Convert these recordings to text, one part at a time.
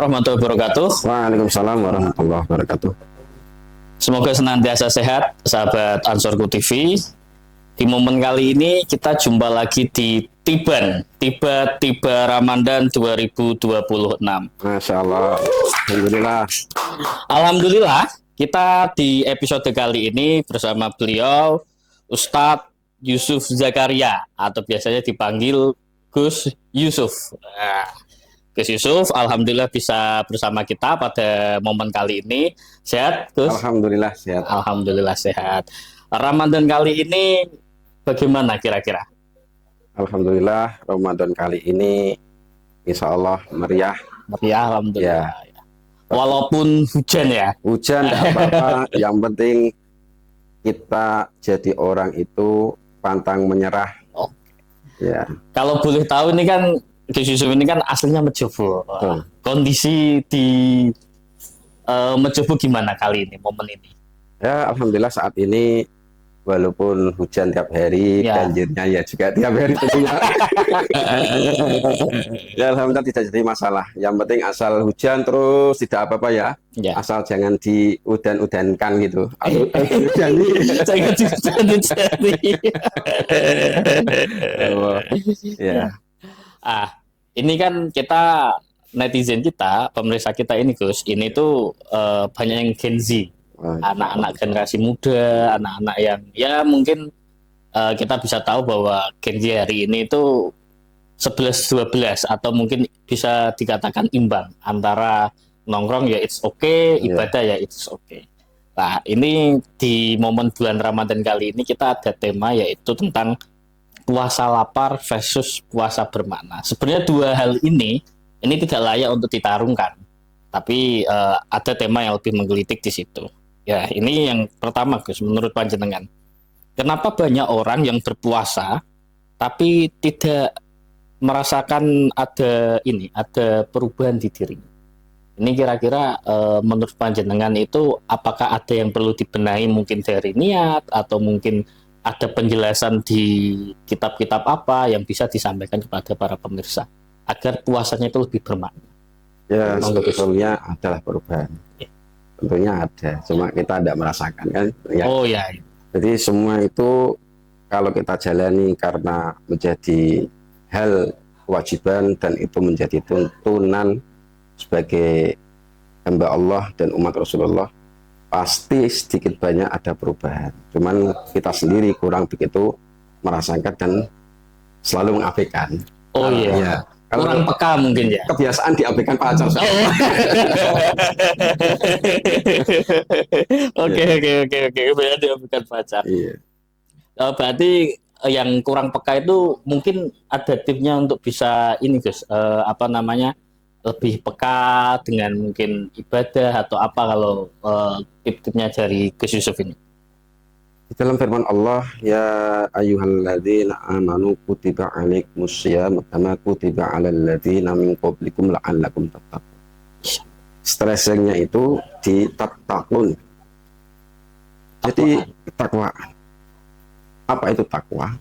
warahmatullahi wabarakatuh. Waalaikumsalam warahmatullahi wabarakatuh. Semoga senantiasa sehat, sahabat Ansorku TV. Di momen kali ini kita jumpa lagi di tiba Ramadan 2026. Masya Allah. Alhamdulillah. Alhamdulillah, kita di episode kali ini bersama beliau Ustadz Yusuf Zakaria atau biasanya dipanggil Gus Yusuf. Nah, Gus Yusuf, alhamdulillah bisa bersama kita pada momen kali ini. Sehat, Gus? Alhamdulillah sehat. Alhamdulillah sehat. Ramadan kali ini bagaimana kira-kira? Alhamdulillah Ramadan kali ini insya Allah meriah. Meriah, alhamdulillah. Ya. Walaupun hujan ya. Hujan tidak apa-apa. Yang penting kita jadi orang itu pantang menyerah. Oke. Ya. Kalau boleh tahu ini kan Gus Yusuf ini kan aslinya Mejobo. Kondisi di Mejobo gimana kali ini, momen ini? Ya alhamdulillah saat ini walaupun hujan tiap hari, Ya. banjirnya ya juga tiap hari tentunya. Ya alhamdulillah tidak jadi masalah. Yang penting asal hujan terus tidak apa-apa ya. Ya. Asal jangan diudan-udankan gitu. Hujani. Jangan jadi. Ya. Ini kan kita netizen kita, pemirsa kita ini Gus, ini tuh banyak yang Gen Z, anak-anak generasi muda, anak-anak yang ya mungkin kita bisa tahu bahwa Gen Z hari ini itu 11-12 atau mungkin bisa dikatakan imbang antara nongkrong ya it's okay, ibadah ya it's okay. Nah ini di momen bulan Ramadan kali ini kita ada tema yaitu tentang puasa lapar versus puasa bermakna. Sebenarnya dua hal ini tidak layak untuk ditarungkan. Tapi ada tema yang lebih menggelitik di situ. Ya, ini yang pertama Gus, menurut panjenengan. Kenapa banyak orang yang berpuasa tapi tidak merasakan ada perubahan di dirinya? Ini kira-kira menurut panjenengan itu apakah ada yang perlu dibenahi mungkin dari niat atau mungkin ada penjelasan di kitab-kitab apa yang bisa disampaikan kepada para pemirsa agar puasanya itu lebih bermakna? Ya sebetulnya adalah perubahan. Ya. Tentunya ada, cuma kita tidak merasakan kan. Ya. Oh ya. Jadi semua itu kalau kita jalani karena menjadi hal kewajiban dan itu menjadi tuntunan sebagai hamba Allah dan umat Rasulullah, pasti sedikit banyak ada perubahan. Cuman kita sendiri kurang begitu merasakan dan selalu mengabaikan. Oh iya. Ya. Kurang peka mungkin ya. Kebiasaan diabaikan pacar. Oke. Kebiasaan diabaikan pacar. Iya. Berarti yang kurang peka itu mungkin ada tipsnya untuk bisa ini Gus, lebih peka dengan mungkin ibadah atau apa kalau tip-tipnya dari Gus Yusuf ini? Di dalam firman Allah, ya ayyuhalladzina amanu kutiba alaikumussyam kama kutiba alal ladzina min qablikum la'allakum tattaqun. Stressingnya itu di tattaqun. Jadi takwa. Apa itu takwa?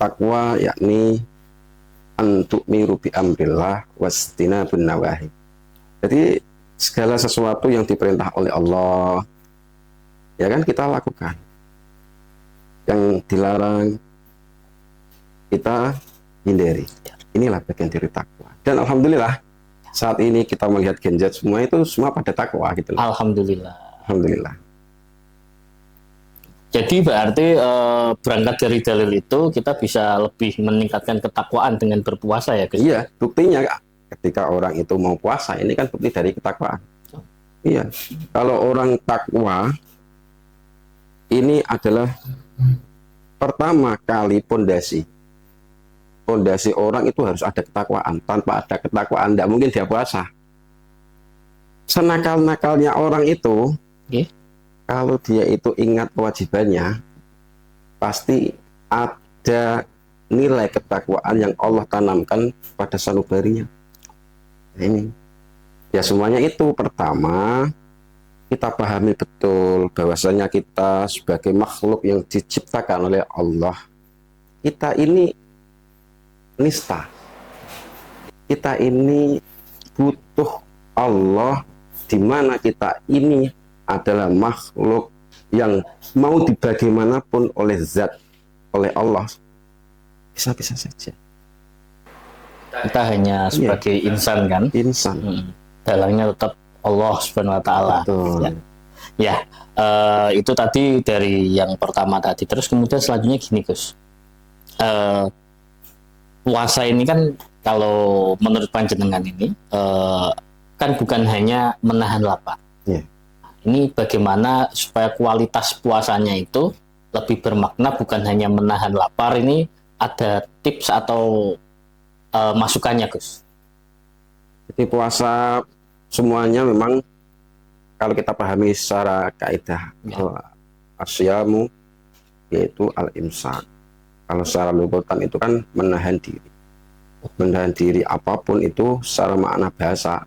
Takwa yakni antu'miru bi amrillah wastinabun nawahi. Jadi segala sesuatu yang diperintah oleh Allah ya kan kita lakukan, yang dilarang kita hindari. Inilah bagian dari takwa. Dan alhamdulillah saat ini kita melihat Gen Z semua itu semua pada takwa gitu. Alhamdulillah. Jadi berarti berangkat dari dalil itu kita bisa lebih meningkatkan ketakwaan dengan berpuasa ya Gus? Iya, buktinya ketika orang itu mau puasa ini kan bukti dari ketakwaan. Iya, kalau orang takwa ini adalah pertama kali pondasi orang itu harus ada ketakwaan. Tanpa ada ketakwaan tidak mungkin dia puasa. Senakal-nakalnya orang itu kalau dia itu ingat kewajibannya pasti ada nilai ketakwaan yang Allah tanamkan pada sanubarinya. Nah, ini ya semuanya itu pertama kita pahami betul bahwasanya kita sebagai makhluk yang diciptakan oleh Allah, kita ini nista, kita ini butuh Allah, di mana kita ini adalah makhluk yang mau dibagaimanapun oleh zat, oleh Allah, bisa-bisa saja. Kita hanya sebagai insan kan, Insan. dalangnya tetap Allah Subhanahu Wa Taala. Betul. Ya, itu tadi dari yang pertama tadi. Terus kemudian selanjutnya gini Gus, puasa ini kan kalau menurut panjenengan ini kan bukan hanya menahan lapar. Yeah. Ini bagaimana supaya kualitas puasanya itu lebih bermakna, bukan hanya menahan lapar. Ini ada tips atau masukannya Gus? Jadi puasa semuanya memang kalau kita pahami secara kaidah asyamu yaitu al-imsak. Kalau secara lughatan itu kan menahan diri. Menahan diri apapun itu secara makna bahasa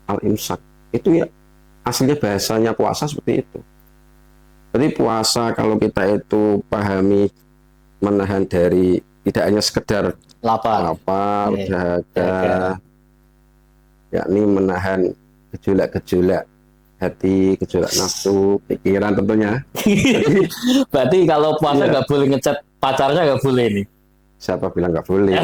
al-imsak. Itu ya aslinya bahasanya puasa seperti itu. Jadi puasa kalau kita itu pahami menahan dari tidak hanya sekedar lapar, dahaga, yakni menahan gejolak-gejolak hati, gejolak nafsu, pikiran tentunya. Berarti kalau puasa nggak boleh ngechat pacarnya, nggak boleh nih? Siapa bilang nggak boleh?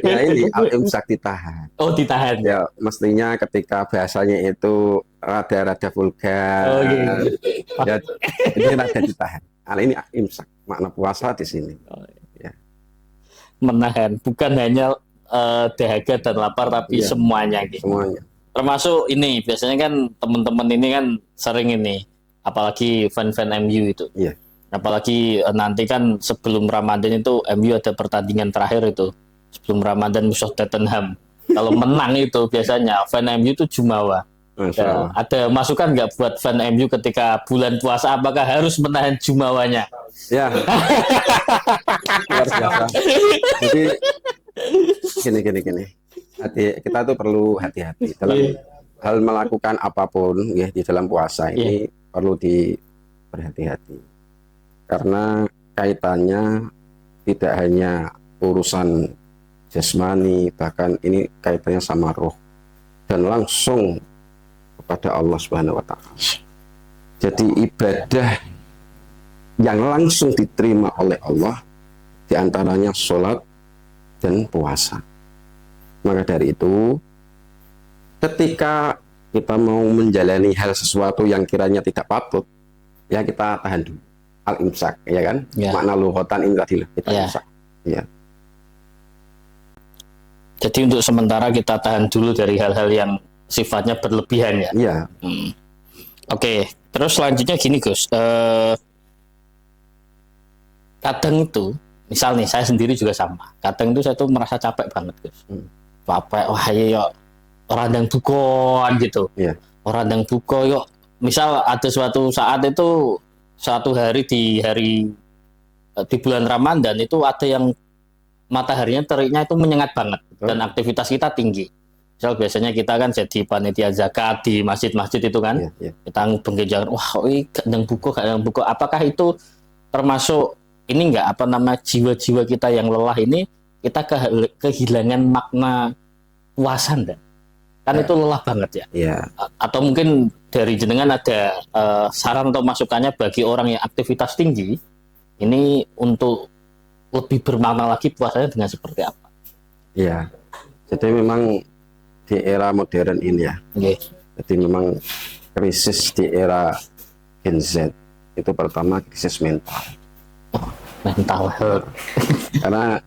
Ya ini al-imsak ditahan. Oh, ditahan. Ya mestinya ketika bahasanya itu rada-rada vulgar. Ya ini rada ditahan. Ini imsak, makna puasa di sini. Ya. Menahan, bukan hanya dahaga dan lapar, tapi semuanya gitu. Semuanya. Termasuk ini, biasanya kan teman-teman ini kan sering ini, apalagi fan-fan MU itu. Iya. Apalagi nanti kan sebelum Ramadan itu MU ada pertandingan terakhir itu. Sebelum Ramadan musuh Tottenham. Kalau menang itu biasanya fan MU itu jumawa. Ya, ada masukan nggak buat fan MU ketika bulan puasa, apakah harus menahan jumawanya? Ya. Luar biasa. Jadi gini. Kita tuh perlu hati-hati dalam hal melakukan apapun ya di dalam puasa ini perlu berhati-hati. Karena kaitannya tidak hanya urusan jasmani, bahkan ini kaitannya sama roh dan langsung kepada Allah Subhanahu wa Ta'ala. Jadi ibadah yang langsung diterima oleh Allah diantaranya sholat dan puasa. Maka dari itu ketika kita mau menjalani hal sesuatu yang kiranya tidak patut, ya kita tahan dulu. Al-imsak, ya kan? Makna lughatan ini tadi kita imsak. Ya. Jadi untuk sementara kita tahan dulu dari hal-hal yang sifatnya berlebihan ya. Iya. Oke, terus selanjutnya gini Gus, kadang itu, misal nih saya sendiri juga sama. Kadang itu saya tuh merasa capek banget Gus. Capek, wah iya orang yang bukoan gitu. Iya. Orang yang buko yuk. Misal ada suatu saat itu suatu hari di bulan Ramadan itu ada yang mataharinya teriknya itu menyengat banget. Betul. Dan aktivitas kita tinggi. Misal biasanya kita kan jadi panitia zakat di masjid-masjid itu kan, kita bengkejangan, wah yang buku, apakah itu termasuk ini enggak apa nama jiwa-jiwa kita yang lelah ini kita kehilangan makna puasa enggak? Kan itu lelah banget ya. Atau mungkin dari jenengan ada saran atau masukannya bagi orang yang aktivitas tinggi ini untuk lebih bermakna lagi puasanya dengan seperti apa? Iya. Jadi memang di era modern ini ya. Jadi memang krisis di era Gen Z itu pertama krisis mental. Oh, mental. Karena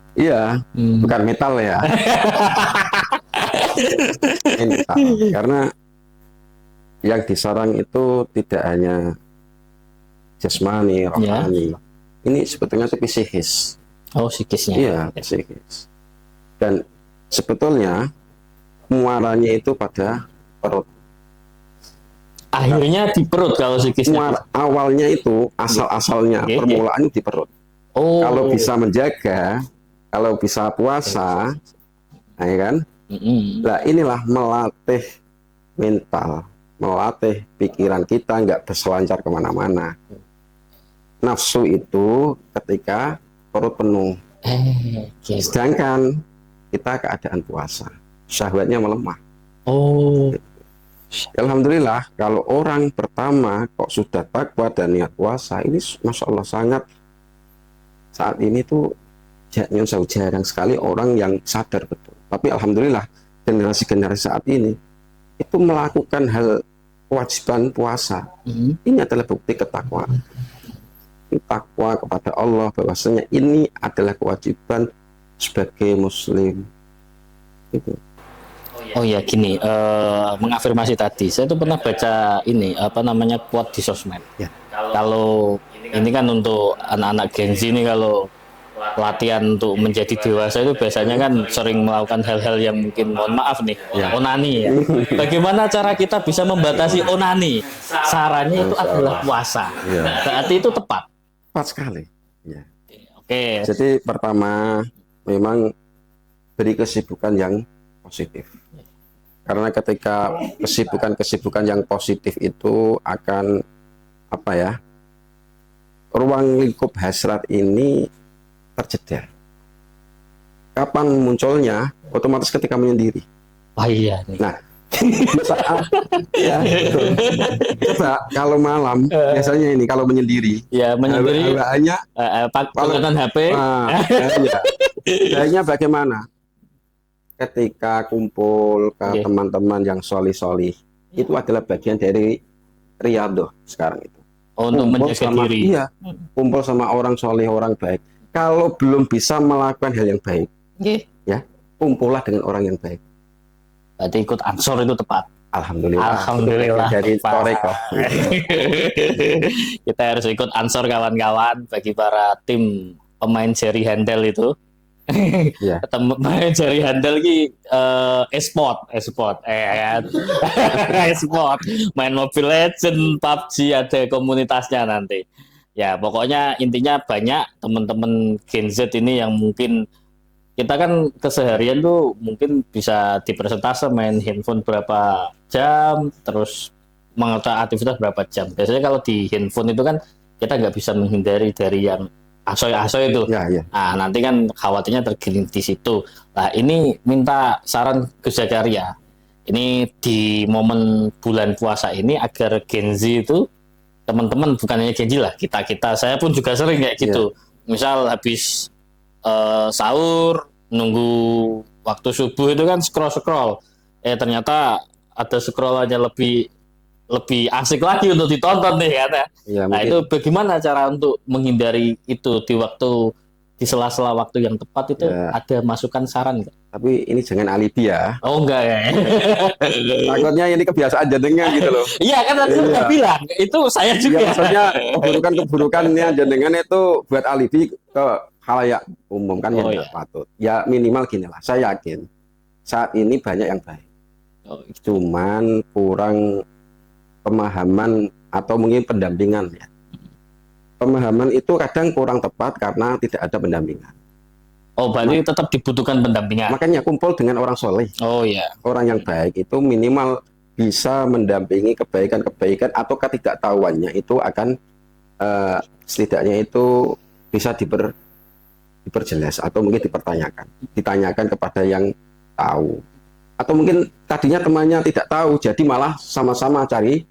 bukan metal ya. Mental. Karena yang diserang itu tidak hanya jasmani, rohani. Ini sebetulnya itu psikis. Oh, psikisnya. Iya, psikis. Dan sebetulnya muaranya itu pada perut. Akhirnya di perut kalau psikisnya. Awalnya itu asal-asalnya permulaan di perut. Oh. Kalau bisa menjaga, kalau bisa puasa, ya kan? Nah inilah melatih mental, melatih pikiran kita nggak berselancar kemana-mana. Nafsu itu ketika perut penuh. Sedangkan kita keadaan puasa, syahwatnya melemah. Oh, Alhamdulillah, kalau orang pertama kok sudah takwa dan niat puasa, ini masya Allah sangat, saat ini tuh jarang sekali orang yang sadar betul. Tapi alhamdulillah generasi-generasi saat ini itu melakukan hal kewajiban puasa. Ini adalah bukti ketakwaan. Takwa kepada Allah, bahwasanya ini adalah kewajiban sebagai muslim. Itu. Oh ya gini, mengafirmasi tadi, saya tuh pernah baca ini apa namanya quote di sosmed. Ya. Kalau ini kan untuk anak-anak Gen Z ini, kalau latihan untuk menjadi dewasa itu biasanya kan sering melakukan hal-hal yang mungkin, mohon maaf nih, onani ya. Bagaimana cara kita bisa membatasi onani? Sarannya itu adalah puasa. Berarti itu tepat. Tepat sekali. Ya. Oke. Jadi pertama memang beri kesibukan yang positif. Karena ketika kesibukan yang positif itu akan apa ya? Ruang lingkup hasrat ini terjeda. Kapan munculnya? Otomatis ketika menyendiri. Wah iya nih. Nah, saat ya, betul. Coba kalau malam biasanya ini kalau menyendiri. Ya menyendiri. Hanya pakai HP. Kayaknya bagaimana? Ketika kumpul ke teman-teman yang solih-solih, itu adalah bagian dari riyadhah sekarang itu. Untuk menjaga diri. Iya, kumpul sama orang solih, orang baik. Kalau belum bisa melakukan hal yang baik, ya kumpullah dengan orang yang baik. Berarti ikut ansor itu tepat. Alhamdulillah. Alhamdulillah. Dari Toreko. Kita harus ikut ansor kawan-kawan, bagi para tim pemain seri handle itu. Ya. Pemain seri handle ki e-sport, main Mobile Legends, PUBG, ada komunitasnya nanti. Ya pokoknya intinya banyak teman-teman Gen Z ini yang mungkin, kita kan keseharian tuh mungkin bisa dipersentase main handphone berapa jam, terus mengerjakan aktivitas berapa jam. Biasanya kalau di handphone itu kan kita nggak bisa menghindari dari yang asoy-asoy itu. Ya. Nah, nanti kan khawatirnya tergiling di situ. Nah, ini minta saran Gus Zakaria. Ini di momen bulan puasa ini agar Gen Z itu, teman-teman bukan hanya Gen Z lah, kita saya pun juga sering kayak gitu. Misal habis sahur, nunggu waktu subuh itu kan scroll. Ternyata ada scrollannya lebih asik lagi untuk ditonton nih kan ya. Nah itu bagaimana cara untuk menghindari itu di sela-sela waktu yang tepat itu, ada masukan saran nggak? Tapi ini jangan alibi ya. Oh enggak ya. Takutnya ini kebiasaan jenengan gitu loh. Iya kan tadi udah bilang, itu saya juga. Ya, maksudnya keburukannya jenengan itu buat alibi ke khalayak umum kan, yang tidak patut. Ya minimal gini lah, saya yakin saat ini banyak yang baik. Cuman kurang pemahaman atau mungkin pendampingan ya. Pemahaman itu kadang kurang tepat karena tidak ada pendampingan. Oh, berarti tetap dibutuhkan pendampingan. Makanya kumpul dengan orang soleh. Oh iya. Orang yang baik itu minimal bisa mendampingi kebaikan-kebaikan atau ketidaktahuannya itu akan setidaknya itu bisa diperjelas atau mungkin ditanyakan kepada yang tahu. Atau mungkin tadinya temannya tidak tahu, jadi malah sama-sama cari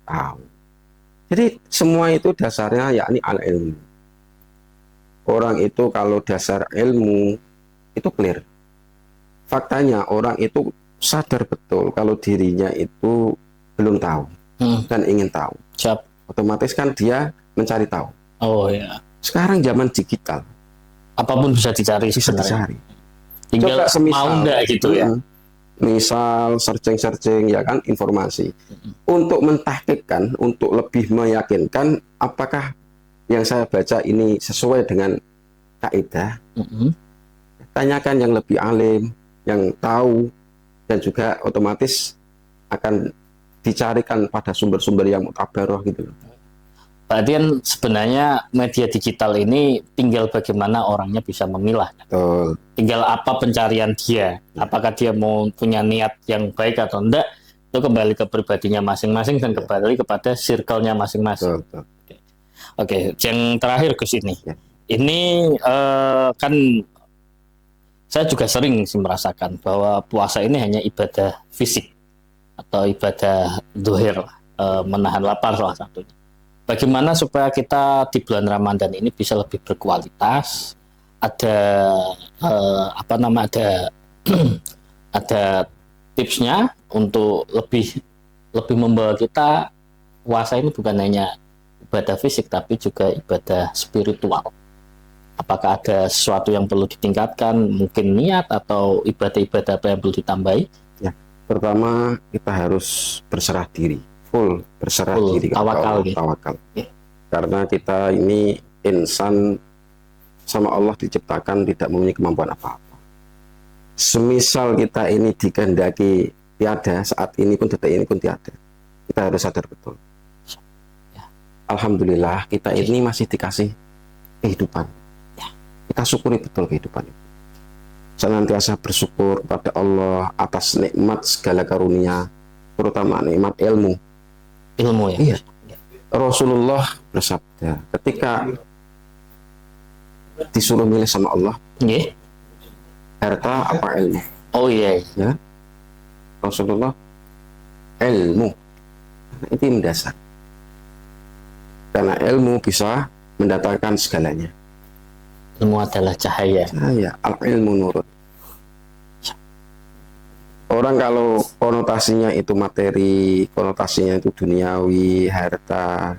tahu. Jadi semua itu dasarnya yakni al-ilmu. Orang itu kalau dasar ilmu itu clear. Faktanya orang itu sadar betul kalau dirinya itu belum tahu dan ingin tahu. Otomatis kan dia mencari tahu. Oh ya. Sekarang zaman digital. Apapun bisa dicari. Bisa dicari. Tinggal mau enggak gitu ya. Misal searching ya kan informasi. Untuk mentahqiqkan, untuk lebih meyakinkan apakah yang saya baca ini sesuai dengan kaidah. Tanyakan yang lebih alim, yang tahu, dan juga otomatis akan dicarikan pada sumber-sumber yang mutabaroh gitu. Berarti kan sebenarnya media digital ini tinggal bagaimana orangnya bisa memilah. Betul. Tinggal apa pencarian dia. Apakah dia mau punya niat yang baik atau enggak, itu kembali ke pribadinya masing-masing dan kembali kepada circle-nya masing-masing. Oke, yang terakhir Gus ini. Ini kan saya juga sering sih merasakan bahwa puasa ini hanya ibadah fisik atau ibadah zuhir, menahan lapar salah satunya. Bagaimana supaya kita di bulan Ramadan ini bisa lebih berkualitas? Ada ada ada tipsnya untuk lebih membawa kita puasa ini bukan hanya ibadah fisik tapi juga ibadah spiritual. Apakah ada sesuatu yang perlu ditingkatkan, mungkin niat atau ibadah-ibadah apa yang perlu ditambahi? Ya, pertama kita harus berserah diri, full berserah diri, tawakal, tawakal. Karena kita ini insan sama Allah diciptakan tidak mempunyai kemampuan apa-apa. Semisal kita ini dikehendaki tiada, saat ini pun, detik ini pun tiada. Kita harus sadar betul. Alhamdulillah kita ini masih dikasih kehidupan. Kita syukuri betul kehidupan itu. Senantiasa bersyukur kepada Allah atas nikmat segala karunia, terutama nikmat ilmu. Ilmu ya. Iya. Rasulullah bersabda, ketika disuruh milih sama Allah, harta apa ilmu? Oh iya. Ya. Rasulullah ilmu. Itu yang mendasar. Karena ilmu bisa mendatangkan segalanya. Ilmu adalah cahaya. Cahaya, al-ilmu nurut. Orang kalau konotasinya itu materi, konotasinya itu duniawi, harta.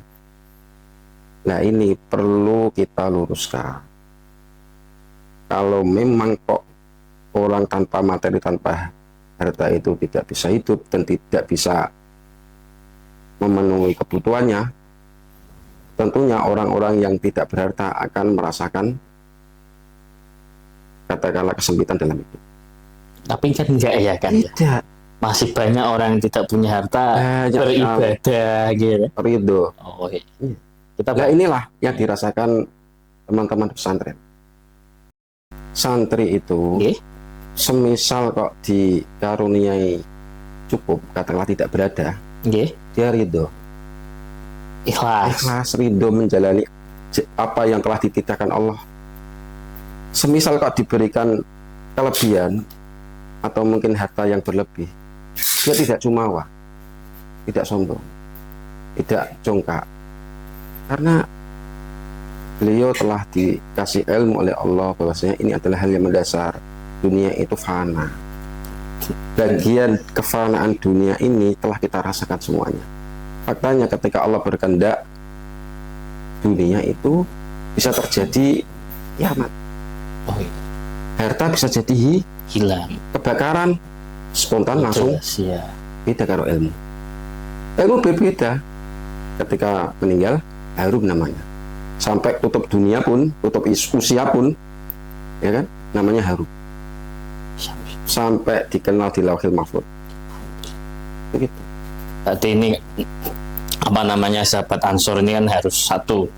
Nah ini perlu kita luruskan. Kalau memang kok orang tanpa materi, tanpa harta itu tidak bisa hidup dan tidak bisa memenuhi kebutuhannya, tentunya orang-orang yang tidak berharta akan merasakan katakanlah kesempitan dalam hidup. Tapi kan enggak ya kan? Tidak. Masih banyak orang yang tidak punya harta beribadah gitu. Ridho. Oh iya. Nah inilah yang dirasakan teman-teman pesantren. Santri itu semisal kok dikaruniai cukup, katakanlah tidak berada, dia ridho. Ikhlas ridho menjalani apa yang telah dititahkan Allah. Semisal kok diberikan kelebihan atau mungkin harta yang berlebih, dia tidak jumawa, tidak sombong, tidak congkak, karena beliau telah dikasih ilmu oleh Allah bahwasanya ini adalah hal yang mendasar. Dunia itu fana. Bagian kefanaan dunia ini telah kita rasakan semuanya. Faktanya ketika Allah berkehendak, dunia itu bisa terjadi kiamat. Harta bisa jadi hilang, kebakaran spontan langsung. Beda karo ilmu. Ilmu berbeda. Ketika meninggal harum namanya. Sampai tutup dunia pun, tutup usia pun, ya kan, namanya harum. Sampai dikenal di Lauhil Mahfuz. Begitu. Berarti ini apa namanya, sahabat Ansor ini kan harus satu.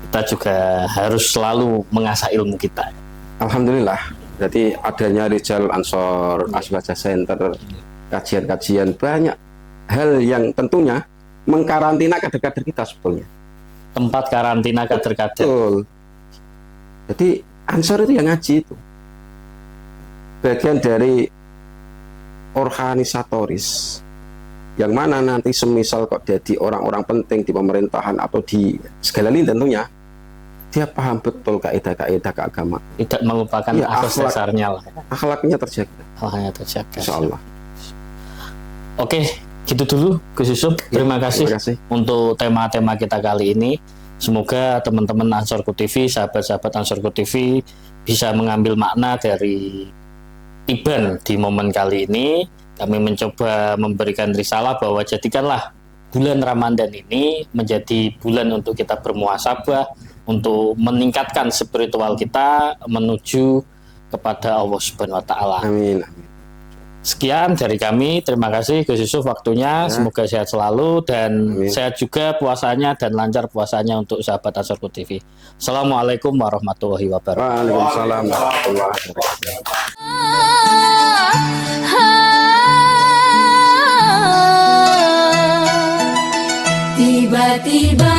Kita juga harus selalu mengasah ilmu kita. Alhamdulillah. Jadi adanya Rijal Ansor, Asbaja Center, kajian-kajian, banyak hal yang tentunya mengkarantina kader-kader kita sebetulnya. Tempat karantina kader-kader. Betul. Jadi Ansor itu yang ngaji itu. Bagian dari organisatoris. Yang mana nanti semisal kok jadi orang-orang penting di pemerintahan atau di segala lini tentunya, dia paham betul kaidah-kaidah keagamaan. Tidak melupakan asas dasarnya lah. Akhlaknya terjaga. Akhlaknya terjaga. Insya Allah. Oke, gitu dulu Gus Yusuf. Terima kasih untuk tema-tema kita kali ini. Semoga teman-teman Ansorku TV, sahabat-sahabat Ansorku TV bisa mengambil makna dari Tiban di momen kali ini. Kami mencoba memberikan risalah bahwa jadikanlah bulan Ramadan ini menjadi bulan untuk kita bermuhasabah, untuk meningkatkan spiritual kita menuju kepada Allah Subhanahu wa taala. Amin. Sekian dari kami, terima kasih Gus Yusuf waktunya, semoga sehat selalu dan sehat juga puasanya dan lancar puasanya untuk sahabat Ansorku TV. Assalamualaikum warahmatullahi wabarakatuh. Waalaikumsalam warahmatullahi wabarakatuh. Tiba-tiba